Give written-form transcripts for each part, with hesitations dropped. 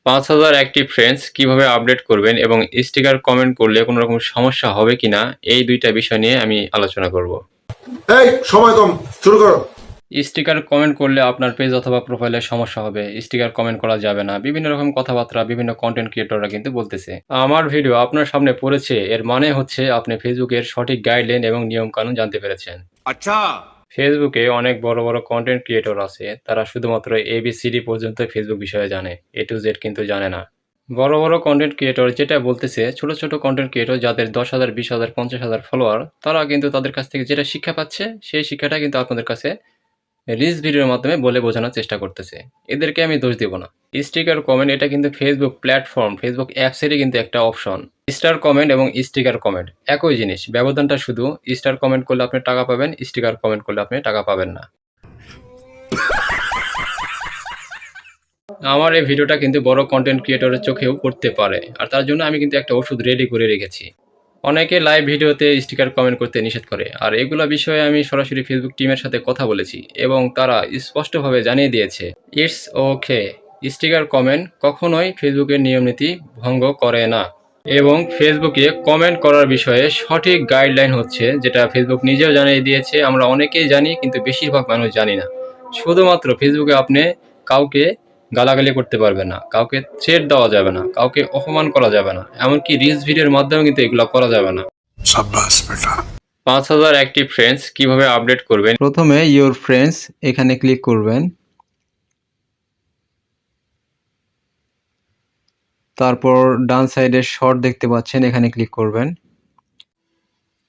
৫,০০০ active friends কিভাবে update করবেন এবং স্টিকার কমেন্ট করলে কোনো রকম সমস্যা হবে কিনা এই ২ টা বিষয় নিয়ে আমি আলোচনা করব। এই সময় কম, শুরু করো। স্টিকার কমেন্ট করলে আপনার পেজ অথবা প্রোফাইলে সমস্যা হবে। স্টিকার কমেন্ট করা যাবে না। বিভিন্ন রকম কথাবার্তা বিভিন্ন কনটেন্ট ক্রিয়েটররা কিন্তু বলতেছে। আমার ভিডিও আপনার সামনে পড়েছে এর মানে হচ্ছে আপনি ফেসবুকের সঠিক গাইডলাইন এবং নিয়মকানুন জানতে পেরেছেন। আচ্ছা। ফেসবুকে অনেক বড় বড় কনটেন্ট ক্রিয়েটর আছে। তারা শুধুমাত্র ABCD পর্যন্ত ফেসবুক বিষয়ে জানে। A to Z কিন্তু জানে না। বড় বড় কনটেন্ট ক্রিয়েটর যেটা বলতেছে, ছোট ছোট কনটেন্ট ক্রিয়েটর যাদের 10,000, 20,000, 50,000 ফলোয়ার, তারা কিন্তু তাদের কাছ থেকে যেটা শিক্ষা পাচ্ছে সেই শিক্ষাটা কিন্তু আপনাদের কাছে রিলস ভিডিওর মাধ্যমে বলে বোঝানোর চেষ্টা করতেছে। এদেরকে আমি দোষ দিব না। স্টিকার কমেন্ট এটা কিন্তু ফেসবুক প্ল্যাটফর্ম, ফেসবুক অ্যাপসেরই কিন্তু একটা অপশন। স্টার কমেন্ট এবং স্টিকার কমেন্ট একই জিনিস। ব্যবধানটা শুধু স্টার কমেন্ট করলে আপনি টাকা পাবেন, স্টিকার কমেন্ট করলে আপনি টাকা পাবেন না। আমার এই ভিডিওটা কিন্তু বড় কন্টেন্ট ক্রিয়েটরের চোখেও পড়তে পারে, আর তার জন্য আমি কিন্তু একটা ওষুধ রেডি করে রেখেছি। অনেকে লাইভ ভিডিওতে স্টিকার কমেন্ট করতে নিষেধ করে, আর এগুলা বিষয়ে আমি সরাসরি ফেসবুক টিমের সাথে কথা বলেছি এবং তারা স্পষ্টভাবে জানিয়ে দিয়েছে ইটস ওকে। স্টিকার কমেন্ট কখনোই ফেসবুকের নিয়মনীতি ভঙ্গ করে না এবং ফেসবুকে কমেন্ট করার বিষয়ে সঠিক গাইডলাইন হচ্ছে, যেটা ফেসবুক নিজেও জানিয়ে দিয়েছে। আমরা অনেকেই জানি কিন্তু বেশিরভাগ মানুষ জানি না। শুধুমাত্র ফেসবুকে আপনি কাউকে গালাগালি করতে পারবেন না, কাউকে থ্রেট দেওয়া যাবে না, কাউকে অপমান করা যাবে না, এমনকি রিলস ভিডিওর মাধ্যমে কিন্তু এগুলো করা যাবে না। সাব্বাস বেটা। ৫,০০০ অ্যাক্টিভ ফ্রেন্ডস কিভাবে আপডেট করবেন? প্রথমে ইওর ফ্রেন্ডস এখানে ক্লিক করবেন। তারপর ডান সাইডে শর্ট দেখতে পাচ্ছেন, এখানে ক্লিক করবেন।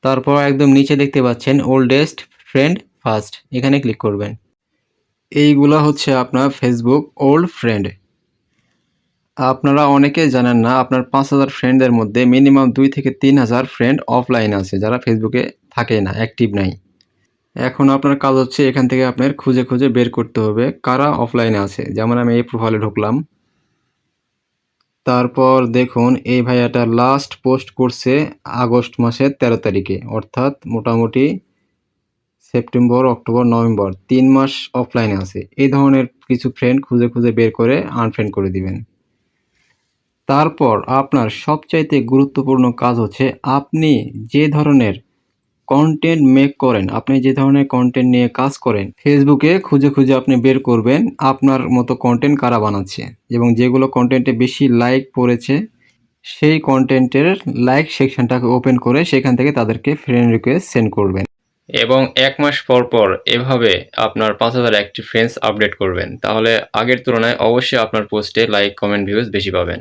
তারপর একদম নিচে দেখতে পাচ্ছেন ওল্ডেস্ট ফ্রেন্ড ফার্স্ট, এখানে ক্লিক করবেন। এইগুলা হচ্ছে আপনার ফেসবুক ওল্ড ফ্রেন্ড। আপনারা অনেকে জানেন না, আপনার 5,000 ফ্রেন্ডদের মধ্যে মিনিমাম 2 থেকে 3,000 ফ্রেন্ড অফলাইন আছে, যারা ফেসবুকে থাকে না, অ্যাক্টিভ নাই। এখন আপনার কাজ হচ্ছে এখান থেকে আপনার খুঁজে খুঁজে বের করতে হবে কারা অফলাইনে আছে। যেমন আমি এই প্রোফাইলে ঢুকলাম, তারপর দেখুন এই ভাইয়াটা লাস্ট পোস্ট করছে আগস্ট মাসের 13 তারিখে, অর্থাৎ মোটামুটি সেপ্টেম্বর, অক্টোবর, নভেম্বর 3 মাস অফলাইনে আছে। এই ধরনের কিছু ফ্রেন্ড খুঁজে খুঁজে বের করে আনফ্রেন্ড করে দিবেন। তারপর আপনার সবচাইতে গুরুত্বপূর্ণ কাজ হচ্ছে আপনি যে ধরনের কন্টেন্ট মেক করেন, আপনি যে ধরনের কন্টেন্ট নিয়ে কাজ করেন, ফেসবুকে খুঁজে খুঁজে আপনি বের করবেন আপনার মতো কন্টেন্ট কারা বানাচ্ছে এবং যেগুলো কন্টেন্টে বেশি লাইক পড়েছে সেই কন্টেন্টের লাইক সেকশনটাকে ওপেন করে সেখান থেকে তাদেরকে ফ্রেন্ড রিকোয়েস্ট সেন্ড করবেন এবং 1 মাস পর পর এভাবে আপনার ৫,০০০ অ্যাক্টিভ ফ্রেন্ডস আপডেট করবেন। তাহলে আগের তুলনায় অবশ্যই আপনার পোস্টে লাইক, কমেন্ট, ভিউজ বেশি পাবেন।